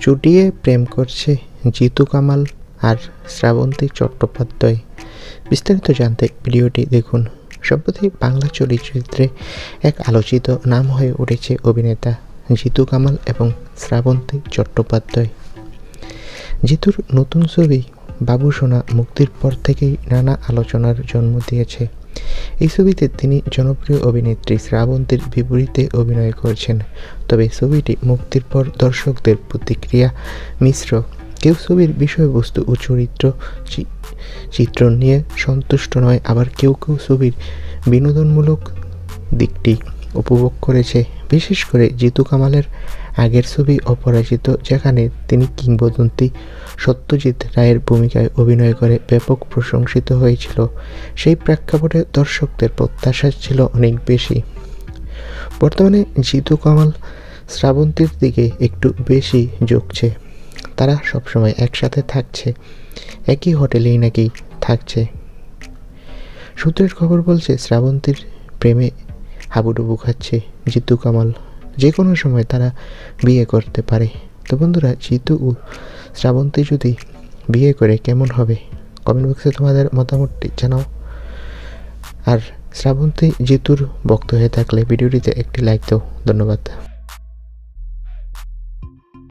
চুটিয়ে প্রেম করছে জিতু কামাল আর শ্রাবন্তী চট্টোপাধ্যায়। বিস্তারিত জানতে ভিডিওটি দেখুন। সম্প্রতি বাংলা চলচ্চিত্রে এক আলোচিত নাম হয়ে উঠেছে অভিনেতা জিতু কামাল এবং শ্রাবন্তী চট্টোপাধ্যায়। জিতুর নতুন ছবি বাবুসোনা মুক্তির পর থেকেই নানা আলোচনার জন্ম দিয়েছে। এই ছবিতে তিনি জনপ্রিয় অভিনেত্রী শ্রাবন্তীর বিপরীতে অভিনয় করছেন। তবে ছবিটি মুক্তির পর দর্শকদের প্রতিক্রিয়া মিশ্র। কেউ ছবির বিষয়বস্তু ও চিত্রণ নিয়ে সন্তুষ্ট নয়, আবার কেউ কেউ ছবির বিনোদনমূলক দিকটি উপভোগ করেছে। বিশেষ করে জিতু কামালের আগের ছবি অপরাজিত, যেখানে তিনি কিংবদন্তি সত্যজিৎ রায়ের ভূমিকায় অভিনয় করে ব্যাপক প্রশংসিত হয়েছিল, সেই প্রেক্ষাপটে দর্শকদের প্রত্যাশা ছিল অনেক বেশি। বর্তমানে জিতু কামাল শ্রাবন্তীর দিকে একটু বেশি ঝুঁকছে। তারা সবসময় একসাথে থাকছে, একই হোটেলেই নাকি থাকছে। সূত্রের খবর বলছে শ্রাবন্তীর প্রেমে হাবুডুবু খাচ্ছে জিতু কামাল। যে কোনো সময় তারা বিয়ে করতে পারে। তো বন্ধুরা, জিতু ও শ্রাবন্তী যদি বিয়ে করে কেমন হবে? কমেন্ট বক্সে তোমাদের মতামতটি জানাও। আর শ্রাবন্তী জিতুর ভক্ত হয়ে থাকলে ভিডিওটিতে একটি লাইক দাও। ধন্যবাদ।